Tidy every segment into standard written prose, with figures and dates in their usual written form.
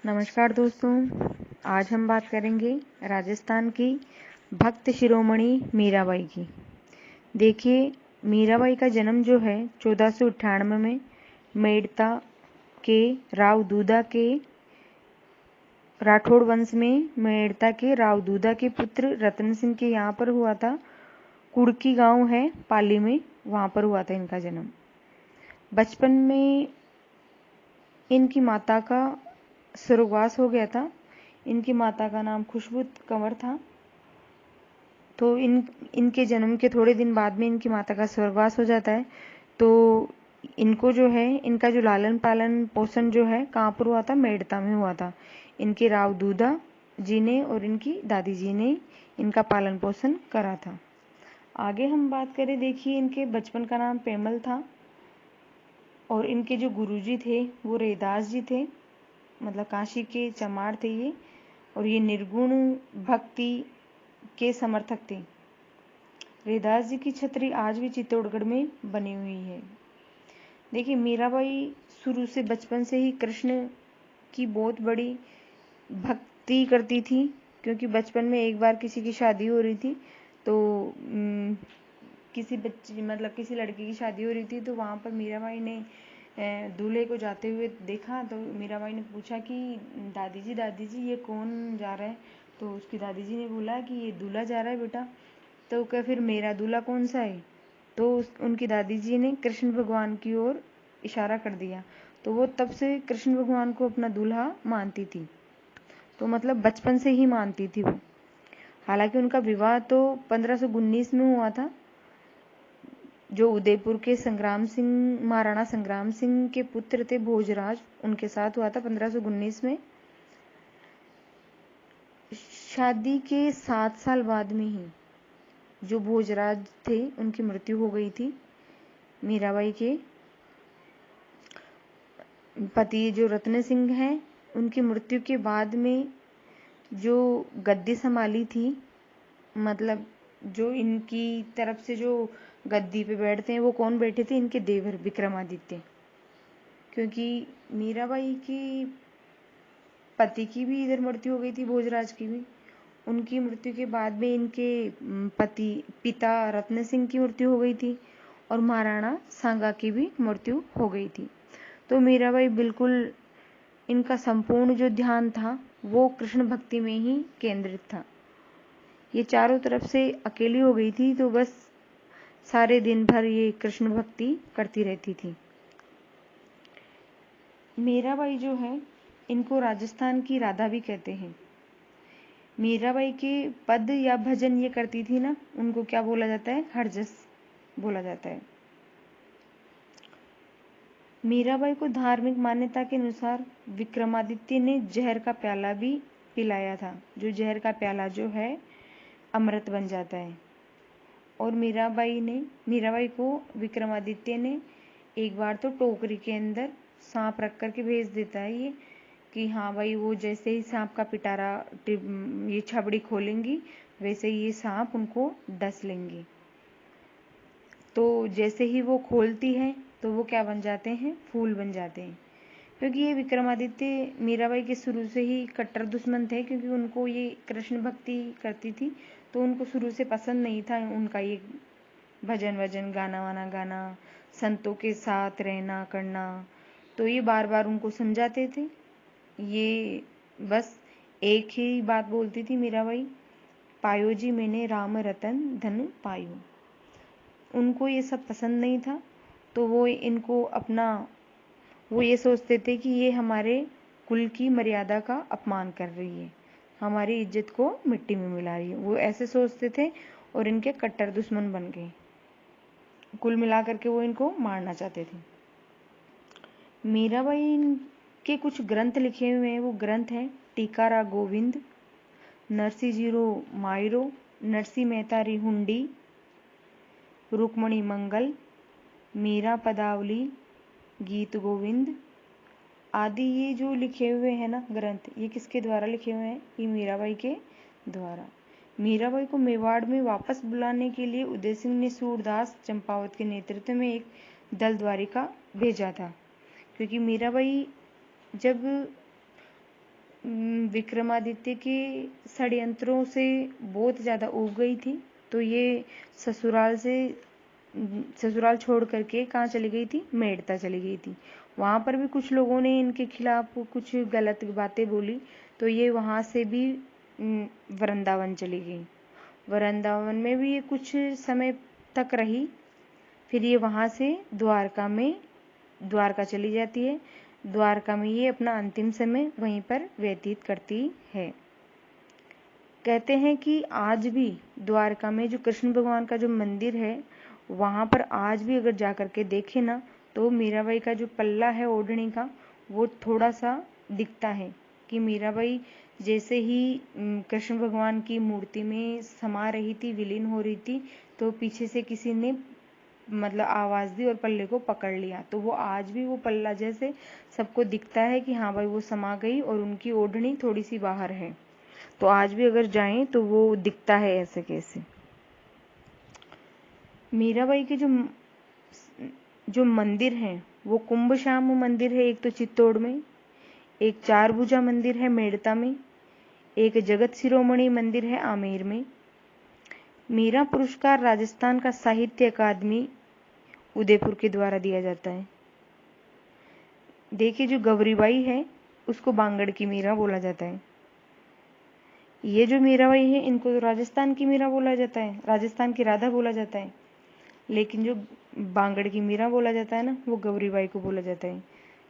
नमस्कार दोस्तों, आज हम बात करेंगे राजस्थान की भक्त शिरोमणि मीराबाई की। देखिए, मीराबाई का जन्म जो है 1498 में मेड़ता के राव दूधा के राठौड़ वंश में मेड़ता के राव दूधा के पुत्र रतन सिंह के यहाँ पर हुआ था। कुड़की गांव है पाली में, वहाँ पर हुआ था इनका जन्म। बचपन में इनकी माता का स्वर्गवास हो गया था। इनकी माता का नाम खुशबू कंवर था। तो इनके जन्म के थोड़े दिन बाद में इनकी माता का स्वर्गवास हो जाता है। तो इनको जो है, इनका जो लालन पालन पोषण जो है कहाँ पर हुआ था? मेड़ता में हुआ था। इनके राव दूधा जी ने और इनकी दादी जी ने इनका पालन पोषण करा था। आगे हम बात करें, देखिए इनके बचपन का नाम पेमल था और इनके जो गुरुजी थे वो रैदास जी थे, मतलब काशी के चमार थे ये, और ये निर्गुण भक्ति के समर्थक थे। रैदास जी की छतरी आज भी चित्तौड़गढ़ में बनी हुई है। देखिए, मीराबाई शुरू से बचपन से ही कृष्ण की बहुत बड़ी भक्ति करती थी, क्योंकि बचपन में एक बार किसी की शादी हो रही थी, तो किसी बच्ची मतलब किसी लड़की की शादी हो रही थी, तो वहाँ पर मीराबाई ने दूल्हे को जाते हुए देखा। तो मीराबाई ने पूछा कि दादी जी ये कौन जा रहा है? तो उसकी दादी जी ने बोला कि ये दूल्हा जा रहा है बेटा। तो क्या फिर मेरा दूल्हा कौन सा है? तो उनकी दादी जी ने कृष्ण भगवान की ओर इशारा कर दिया। तो वो तब से कृष्ण भगवान को अपना दूल्हा मानती थी। तो मतलब बचपन से ही मानती थी वो। हालांकि उनका विवाह तो 1519 में हुआ था। जो उदयपुर के महाराणा संग्राम सिंह के पुत्र थे भोजराज, उनके साथ हुआ था 1519 में। शादी के 7 साल बाद में ही जो भोजराज थे उनकी मृत्यु हो गई थी। मीराबाई के पति जो रत्न सिंह हैं, उनकी मृत्यु के बाद में जो गद्दी संभाली थी, मतलब जो इनकी तरफ से जो गद्दी पे बैठते हैं वो कौन बैठे थे? इनके देवर विक्रमादित्य। क्योंकि मीराबाई की पति की भी इधर मृत्यु हो गई थी, भोजराज की भी। उनकी मृत्यु के बाद में इनके पिता रत्न सिंह की मृत्यु हो गई थी और महाराणा सांगा की भी मृत्यु हो गई थी। तो मीराबाई बिल्कुल, इनका संपूर्ण जो ध्यान था वो कृष्ण भक्ति में ही केंद्रित था। ये चारों तरफ से अकेली हो गई थी, तो बस सारे दिन भर ये कृष्ण भक्ति करती रहती थी। मीराबाई जो है, इनको राजस्थान की राधा भी कहते हैं। मीराबाई के पद या भजन ये करती थी ना, उनको क्या बोला जाता है? हरजस बोला जाता है। मीराबाई को धार्मिक मान्यता के अनुसार विक्रमादित्य ने जहर का प्याला भी पिलाया था। जो जहर का प्याला जो है अमृत बन जाता है। और मीराबाई को विक्रमादित्य ने एक बार तो टोकरी के अंदर सांप रख करके भेज देता है ये, कि हाँ भाई, वो जैसे ही सांप का पिटारा ये छबड़ी खोलेंगी वैसे ही ये सांप उनको डस लेंगे। तो जैसे ही वो खोलती है तो वो क्या बन जाते हैं? फूल बन जाते हैं। क्योंकि ये विक्रमादित्य मीराबाई के शुरू से ही कट्टर दुश्मन थे, क्योंकि उनको ये कृष्ण भक्ति करती थी, तो उनको शुरू से पसंद नहीं था उनका ये भजन वजन गाना वाना गाना, संतों के साथ रहना करना। तो ये बार बार उनको समझाते थे। ये बस एक ही बात बोलती थी मीराबाई, पायो जी मैंने राम रतन धन पायो। उनको ये सब पसंद नहीं था। तो वो ये सोचते थे कि ये हमारे कुल की मर्यादा का अपमान कर रही है, हमारी इज्जत को मिट्टी में मिला रही है। वो ऐसे सोचते थे और इनके कट्टर दुश्मन बन गए। कुल मिलाकर के वो इनको मारना चाहते थे। मीराबाई के कुछ ग्रंथ लिखे हुए हैं। वो ग्रंथ हैं टीकारा गोविंद, नरसी जीरो मायरो, नरसी मेहता रिहुंडी, रुक्मणी मंगल, मीरा पदावली, गीत गोविंद आदि। ये जो लिखे हुए हैं ना ग्रंथ, ये किसके द्वारा लिखे हुए हैं? ये मीराबाई के द्वारा। मीराबाई को मेवाड़ में वापस बुलाने के लिए उदय सिंह ने सूरदास चंपावत के नेतृत्व में एक दल द्वारिका भेजा था। क्योंकि मीराबाई जब विक्रमादित्य के षड्यंत्रों से बहुत ज़्यादा ऊब गई थी, तो ये ससुराल छोड़ करके कहाँ चली गई थी, मेड़ता चली गई थी। वहाँ पर भी कुछ लोगों ने इनके खिलाफ कुछ गलत बातें बोली, तो ये वहाँ से भी वृंदावन चली गई। वृंदावन में भी ये कुछ समय तक रही, फिर ये वहाँ से द्वारका चली जाती है। द्वारका में ये अपना अंतिम समय वहीं पर व्यतीत करती है। कहते हैं कि आज भी द्वारका में जो कृष्ण भगवान का जो मंदिर है, वहाँ पर आज भी अगर जा कर के देखे ना, तो मीराबाई का जो पल्ला है ओढ़नी का, वो थोड़ा सा दिखता है कि मीराबाई जैसे ही कृष्ण भगवान की मूर्ति में समा रही थी, विलीन हो रही थी, तो पीछे से किसी ने मतलब आवाज दी और पल्ले को पकड़ लिया। तो वो आज भी वो पल्ला जैसे सबको दिखता है कि हाँ भाई वो समा गई और उनकी ओढ़नी थोड़ी सी बाहर है। तो आज भी अगर जाएं तो वो दिखता है ऐसे कैसे। मीराबाई के जो मंदिर है वो कुंभश्याम मंदिर है, एक तो चित्तौड़ में, एक चारभुजा मंदिर है मेड़ता में, एक जगत शिरोमणि मंदिर है आमेर में। मीरा पुरस्कार राजस्थान का साहित्य अकादमी उदयपुर के द्वारा दिया जाता है। देखिए जो गौरीबाई है उसको बांगड़ की मीरा बोला जाता है। ये जो मीराबाई है इनको तो राजस्थान की मीरा बोला जाता है, राजस्थान की राधा बोला जाता है। लेकिन जो बांगड़ की मीरा बोला जाता है ना, वो गौरीबाई को बोला जाता है।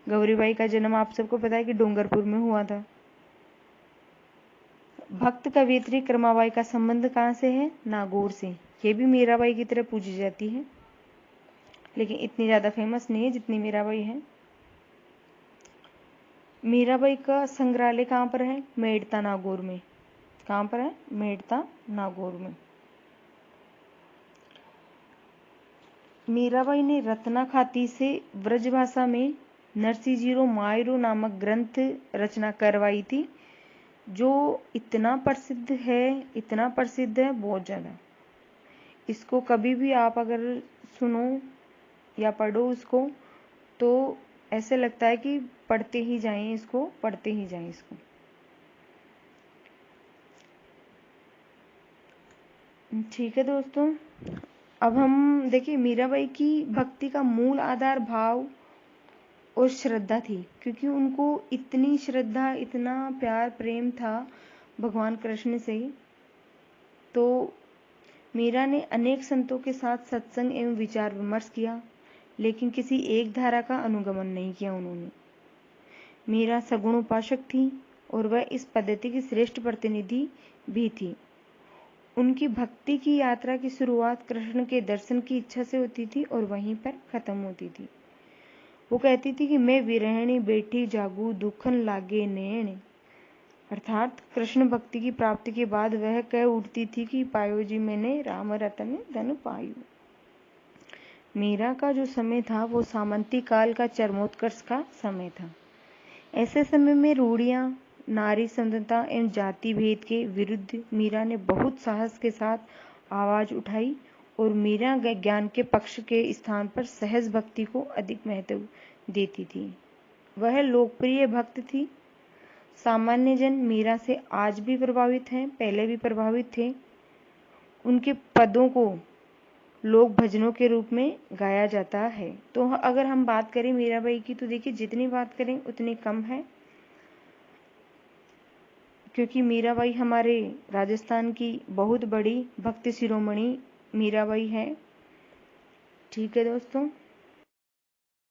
गौरीबाई का जन्म आप सबको पता है कि डूंगरपुर में हुआ था। भक्त कवियत्री क्रमाबाई का संबंध कहाँ से है, नागौर से। ये भी मीराबाई की तरह पूजी जाती है, लेकिन इतनी ज्यादा फेमस नहीं है जितनी मीराबाई है। मीराबाई का संग्रहालय कहाँ पर है, मेड़ता नागौर में। कहाँ पर है, मेड़ता नागौर में। मीराबाई ने रत्नाखाती से ब्रजभाषा में नरसिंहजीरो मायरो नामक ग्रंथ रचना करवाई थी, जो इतना प्रसिद्ध है बहुत ज़्यादा। इसको कभी भी आप अगर सुनो या पढ़ो उसको, तो ऐसे लगता है कि पढ़ते ही जाएं इसको। ठीक है दोस्तों, अब हम देखिए मीराबाई की भक्ति का मूल आधार भाव और श्रद्धा थी, क्योंकि उनको इतनी श्रद्धा, इतना प्यार प्रेम था भगवान कृष्ण से। तो मीरा ने अनेक संतों के साथ सत्संग एवं विचार विमर्श किया, लेकिन किसी एक धारा का अनुगमन नहीं किया उन्होंने। मीरा सगुण उपासक थी और वह इस पद्धति की श्रेष्ठ प्रतिनिधि भी थी। उनकी भक्ति की यात्रा की शुरुआत कृष्ण के दर्शन की इच्छा से होती थी और वहीं पर खत्म होती थी। वो कहती थी कि मैं विरहिणी बैठी जागू दुखन लागे नैन, अर्थात कृष्ण भक्ति की प्राप्ति के बाद वह कह उठती थी कि पायो जी मैंने राम रतन धन पायो। मीरा का जो समय था वो सामंती काल का चरमोत्कर्ष का समय था। ऐसे समय में रूढ़ियां, नारी समता एवं जाति भेद के विरुद्ध मीरा ने बहुत साहस के साथ आवाज उठाई और मीरा ज्ञान के पक्ष के स्थान पर सहज भक्ति को अधिक महत्व देती थी। वह लोकप्रिय भक्त थी। सामान्य जन मीरा से आज भी प्रभावित हैं, पहले भी प्रभावित थे। उनके पदों को लोक भजनों के रूप में गाया जाता है। तो अगर हम बात करें मीराबाई की, तो देखिए जितनी बात करें उतनी कम है, क्योंकि मीराबाई हमारे राजस्थान की बहुत बड़ी भक्ति शिरोमणि मीराबाई है। ठीक है दोस्तों।